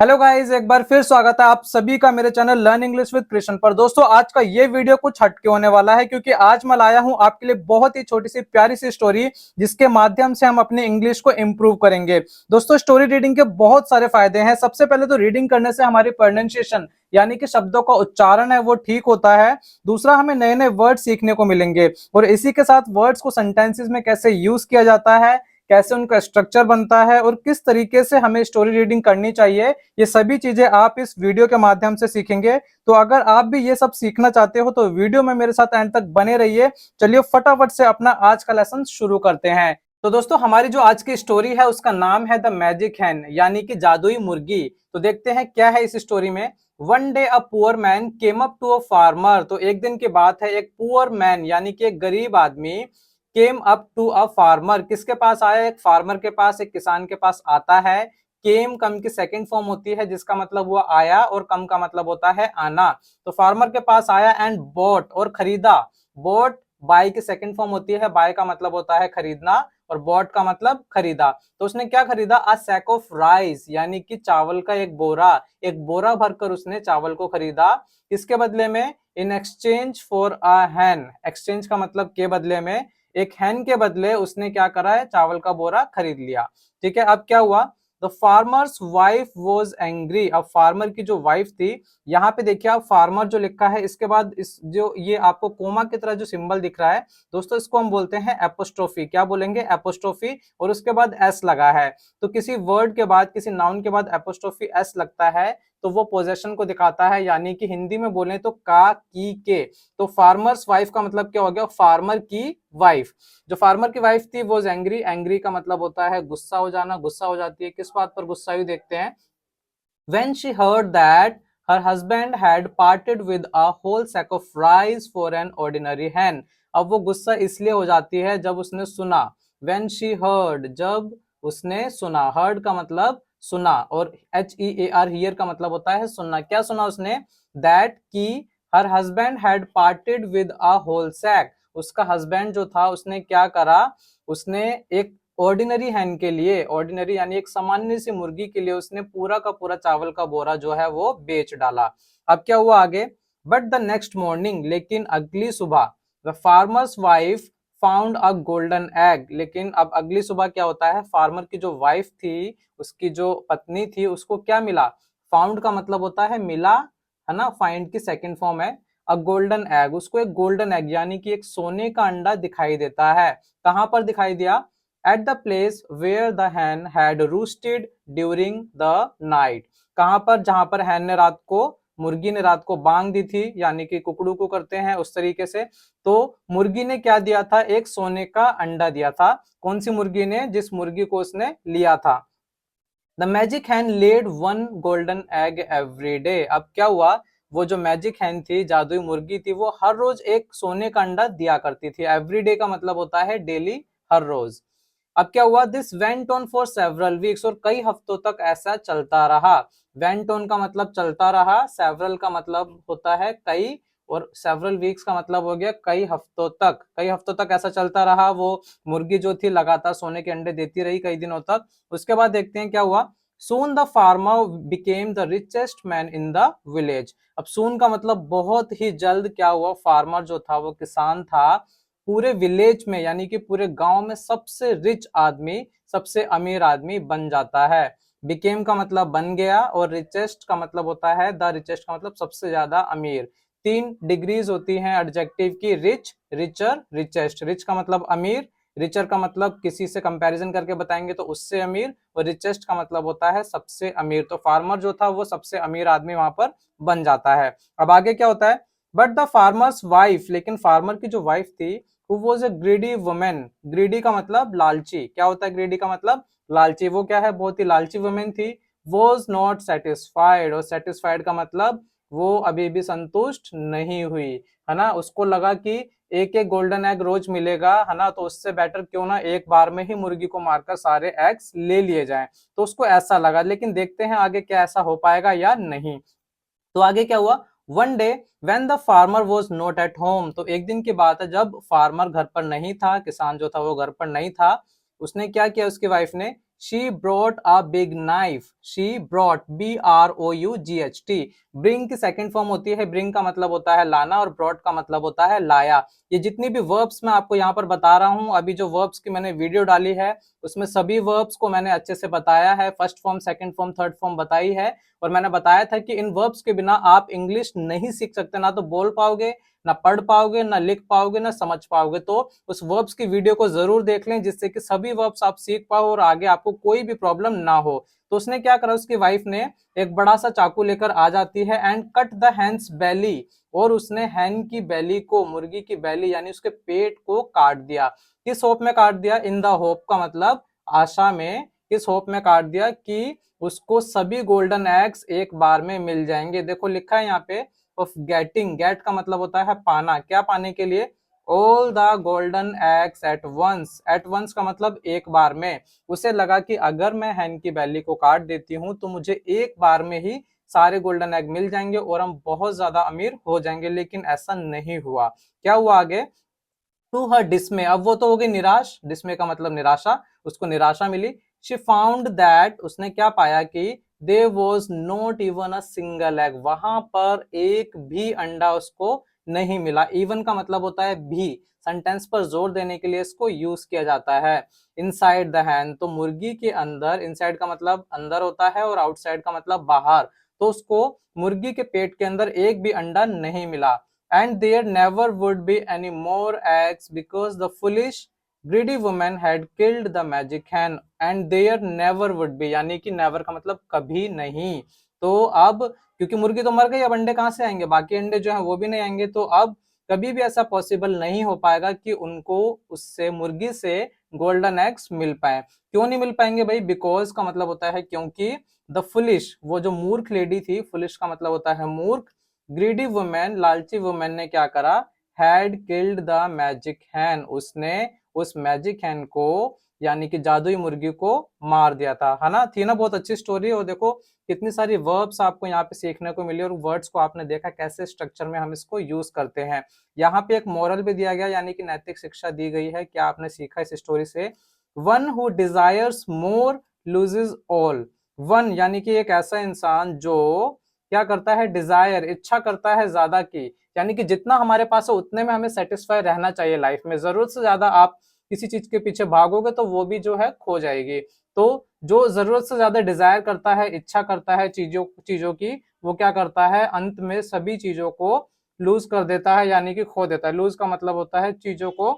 Hello guys, एक बार फिर स्वागत है आप सभी का मेरे channel learn English with Krishna पर। दोस्तों, आज का ये वीडियो कुछ हटके होने वाला है क्योंकि आज मैं लाया हूं आपके लिए बहुत ही छोटी सी प्यारी सी स्टोरी जिसके माध्यम से हम अपने इंग्लिश को इंप्रूव करेंगे। दोस्तों, स्टोरी रीडिंग के बहुत सारे फायदे हैं। सबसे पहले तो रीडिंग करने से हमारी प्रोनाउंसिएशन यानी कि शब्दों का उच्चारण है वो ठीक होता है। दूसरा, हमें नए नए वर्ड सीखने को मिलेंगे और इसी के साथ वर्ड्स को सेंटेंसेस में कैसे यूज किया जाता है, कैसे उनका स्ट्रक्चर बनता है और किस तरीके से हमें स्टोरी रीडिंग करनी चाहिए, ये सभी चीजें आप इस वीडियो के माध्यम से सीखेंगे। तो अगर आप भी ये सब सीखना चाहते हो तो वीडियो में मेरे साथ एंड तक बने रहिए। चलिए फटाफट से अपना आज का लेसन शुरू करते हैं। तो दोस्तों, हमारी जो आज की स्टोरी है उसका नाम है द मैजिक हैन यानी कि जादुई मुर्गी। तो देखते हैं क्या है इस स्टोरी में। One day a poor man came up to a farmer. तो एक दिन की बात है, एक पुअर मैन यानी कि एक गरीब आदमी came up to a farmer, किसके पास आया? एक फार्मर के पास, एक किसान के पास आता है। केम कम की सेकंड फॉर्म होती है जिसका मतलब हुआ आया और कम का मतलब होता है आना। तो फार्मर के पास आया एंड बॉट और खरीदा। बॉट बाय की सेकंड फॉर्म होती है, बाय का मतलब होता है खरीदना और बॉट का मतलब खरीदा। तो उसने क्या खरीदा? अ सैक ऑफ राइस यानी कि चावल का एक बोरा भरकर उसने चावल को खरीदा। किसके बदले में? In exchange for a hen. Exchange का मतलब के बदले में, एक हैन के बदले उसने क्या करा है? चावल का बोरा खरीद लिया। ठीक है, अब क्या हुआ? The farmer's wife was angry. अब फार्मर की जो वाइफ थी, यहाँ पे देखिए आप फार्मर जो लिखा है इसके बाद इस जो ये आपको कोमा की तरह जो सिंबल दिख रहा है दोस्तों, इसको हम बोलते हैं एपोस्ट्रोफी। क्या बोलेंगे? एपोस्ट्रोफी। और उसके बाद एस लगा है। तो किसी वर्ड के बाद, किसी नाउन के बाद एपोस्ट्रोफी एस लगता है तो वो पोजेशन को दिखाता है, यानी कि हिंदी में बोले तो का, की, के। तो फार्मर्स वाइफ का मतलब क्या हो गया? फार्मर की वाइफ। जो फार्मर की वाइफ थी वो एंग्री। एंग्री का मतलब होता है गुस्सा हो जाना, गुस्सा हो जाती है। किस बात पर गुस्सा हुई देखते हैं। When she heard that her husband had parted with a whole sack of rice for an ordinary hen। अब वो गुस्सा इसलिए हो जाती है जब उसने सुना। When she heard, जब उसने सुना। heard का मतलब सुना और HEAR हियर का मतलब होता है सुनना। क्या सुना उसने? That कि her husband had parted with a whole sack। उसका हस्बैंड जो था उसने क्या करा? उसने एक ऑर्डिनरी हैन के लिए, ऑर्डिनरी यानी एक सामान्य सी मुर्गी के लिए उसने पूरा का पूरा चावल का बोरा जो है वो बेच डाला। अब क्या हुआ आगे? बट द नेक्स्ट मॉर्निंग, लेकिन अगली सुबह, the farmer's wife found a golden egg. लेकिन अब अगली सुबह क्या होता है? फार्मर की जो वाइफ थी, उसकी जो पत्नी थी, उसको क्या मिला? फाउंड का मतलब होता है मिला, है ना। फाइंड की सेकेंड फॉर्म है। अ गोल्डन एग, उसको एक गोल्डन एग यानी कि एक सोने का अंडा दिखाई देता है। कहां पर दिखाई दिया? at the place where the hen had roosted during the night। कहां पर? जहां पर हैन ने रात को, मुर्गी ने रात को बांग दी थी, यानी कि कुकड़ू को करते हैं उस तरीके से। तो मुर्गी ने क्या दिया था? एक सोने का अंडा दिया था। कौन सी मुर्गी ने? जिस मुर्गी को उसने लिया था। The magic hen laid one golden egg every day. अब क्या हुआ? वो जो मैजिक हैन थी, जादुई मुर्गी थी, वो हर रोज एक सोने का अंडा दिया करती थी। एवरी डे का मतलब होता है डेली, हर रोज। अब क्या हुआ? This went on for several weeks, और कई हफ्तों तक ऐसा चलता रहा। वेंट ऑन का मतलब चलता रहा, सेवरल का मतलब होता है कई, और सेवरल वीक्स का मतलब हो गया कई हफ्तों तक। कई हफ्तों तक ऐसा चलता रहा। वो मुर्गी जो थी लगातार सोने के अंडे देती रही कई दिनों तक। उसके बाद देखते हैं क्या हुआ। Soon the farmer became the richest man in the village. अब सून का मतलब बहुत ही जल्द क्या हुआ? फार्मर जो था, वो किसान था, पूरे विलेज में यानी कि पूरे गांव में सबसे रिच आदमी, सबसे अमीर आदमी बन जाता है। बिकेम का मतलब बन गया और रिचेस्ट का मतलब होता है, द रिचेस्ट का मतलब सबसे ज्यादा अमीर। तीन डिग्रीज होती हैं एडजेक्टिव की, रिच, रिचर, रिचेस्ट। रिच का मतलब अमीर, रिचर का मतलब किसी से कंपैरिजन करके बताएंगे तो उससे अमीर, और रिचेस्ट का मतलब होता है सबसे अमीर। तो फार्मर जो था वो सबसे अमीर आदमी वहां पर बन जाता है। अब आगे क्या होता है? बट द फार्मर्स वाइफ, लेकिन फार्मर की जो वाइफ थी, who was a greedy woman। greedy का मतलब लालची। क्या होता है greedy का मतलब? लालची। वो क्या है? बहुत ही लालची वुमेन थी। was not satisfied, और satisfied का मतलब वो अभी भी संतुष्ट नहीं हुई, है ना। उसको लगा कि एक एक गोल्डन एग रोज मिलेगा, है ना, तो उससे बेटर क्यों ना एक बार में ही मुर्गी को मारकर सारे एग्स ले लिए जाएं। तो उसको ऐसा लगा। लेकिन देखते हैं आगे क्या ऐसा हो पाएगा या नहीं। तो आगे क्या हुआ? One day when the farmer was not at home. तो एक दिन की बात है जब फार्मर घर पर नहीं था, किसान जो था वो घर पर नहीं था। उसने क्या किया? उसकी वाइफ ने she brought a big knife, she brought BROUGHT। Bring की सेकंड फॉर्म होती है, ब्रिंग का मतलब होता है लाना और ब्रॉट का मतलब होता है लाया। ये जितनी भी वर्ब्स मैं आपको यहाँ पर बता रहा हूँ, अभी जो वर्ब्स की मैंने वीडियो डाली है उसमें सभी वर्ब्स को मैंने अच्छे से बताया है, first form, second form, third form बताई है। और मैंने बताया था कि इन वर्ब्स के बिना आप इंग्लिश नहीं सीख सकते, ना तो बोल पाओगे, ना पढ़ पाओगे, ना लिख पाओगे, ना समझ पाओगे। तो उस वर्ब्स की वीडियो को जरूर देख लें, जिससे कि सभी वर्ब्स आप सीख पाओ और आगे आपको कोई भी प्रॉब्लम ना हो। तो उसने क्या करा, उसकी वाइफ ने एक बड़ा सा चाकू लेकर आ जाती है एंड कट द हैंस बेली, और उसने हैन की बेली को, मुर्गी की बेली यानी उसके पेट को काट दिया। किस होप में काट दिया? इन द होप का मतलब आशा में, किस होप में काट दिया कि उसको सभी गोल्डन एग्स एक बार में मिल जाएंगे। देखो लिखा है यहाँ पे ऑफ गेटिंग, गेट का मतलब होता है पाना, क्या पाने के लिए? All the golden eggs at once, at once का मतलब एक बार में। उसे लगा कि अगर मैं हैन की बेली को काट देती हूँ तो मुझे एक बार में ही सारे गोल्डन एग मिल जाएंगे और हम बहुत ज्यादा अमीर हो जाएंगे, लेकिन ऐसा नहीं हुआ। क्या हुआ आगे? टू हर डिस्मे, अब वो तो हो गई निराश, डिस्मे का मतलब निराशा, उसको निराशा मिली। शी फाउंड दैट, उसने क्या पाया कि there was not even a single egg, वहां पर एक भी अंडा उसको नहीं मिला। इवन का मतलब होता है भी, सेंटेंस पर जोर देने के लिए इसको यूज किया जाता है। इनसाइड द हैन, तो मुर्गी के अंदर, इनसाइड का मतलब अंदर होता है और आउटसाइड का मतलब बाहर, तो उसको मुर्गी के पेट के अंदर एक भी अंडा नहीं मिला। And there never would be any more eggs because the foolish greedy woman had killed the magic hen, and there never would be यानी कि never का मतलब कभी नहीं। तो अब क्योंकि मुर्गी तो मर गई, अब अंडे कहाँ से आएंगे? बाकी अंडे जो है वो भी नहीं आएंगे, तो अब कभी भी ऐसा पॉसिबल नहीं हो पाएगा कि उनको उससे, मुर्गी से गोल्डन एग्स मिल पाए। क्यों नहीं मिल पाएंगे भाई? बिकॉज का मतलब होता है क्योंकि द फुलिश, वो जो मूर्ख लेडी थी, फुलिश का मतलब होता है मूर्ख, ग्रीडी वुमेन, लालची वुमेन ने क्या करा? हैड किल्ड द मैजिक हैन, उसने उस मैजिक हैन को यानी कि जादुई मुर्गी को मार दिया था, है ना? थी ना बहुत अच्छी स्टोरी। और देखो कितनी सारी वर्ब्स आपको यहाँ पे सीखने को मिली और वर्ड्स को आपने देखा कैसे स्ट्रक्चर में हम इसको यूज करते हैं। यहाँ पे एक मोरल भी दिया गया यानी कि नैतिक शिक्षा दी गई है। क्या आपने सीखा इस स्टोरी से? One who desires more loses all, one यानी कि एक ऐसा इंसान जो क्या करता है? डिजायर, इच्छा करता है ज्यादा की, यानी कि जितना हमारे पास है उतने में हमें सेटिस्फाई रहना चाहिए लाइफ में। जरूरत से ज्यादा आप किसी चीज के पीछे भागोगे तो वो भी जो है खो जाएगी। तो जो जरूरत से ज्यादा डिजायर करता है, इच्छा करता है चीजों चीजों की, वो क्या करता है? अंत में सभी चीजों को लूज कर देता है, यानी कि खो देता है। लूज का मतलब होता है चीजों को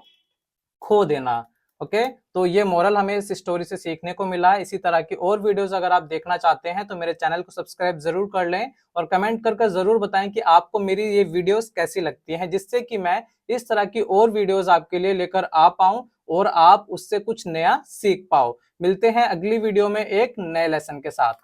खो देना। ओके, तो ये मोरल हमें इस स्टोरी से सीखने को मिला है। इसी तरह की और वीडियोस अगर आप देखना चाहते हैं तो मेरे चैनल को सब्सक्राइब जरूर कर लें और कमेंट करके जरूर बताएं कि आपको मेरी ये वीडियोस कैसी लगती हैं, जिससे कि मैं इस तरह की और वीडियोस आपके लिए लेकर आ पाऊं और आप उससे कुछ नया सीख पाओ। मिलते हैं अगली वीडियो में एक नए लेसन के साथ।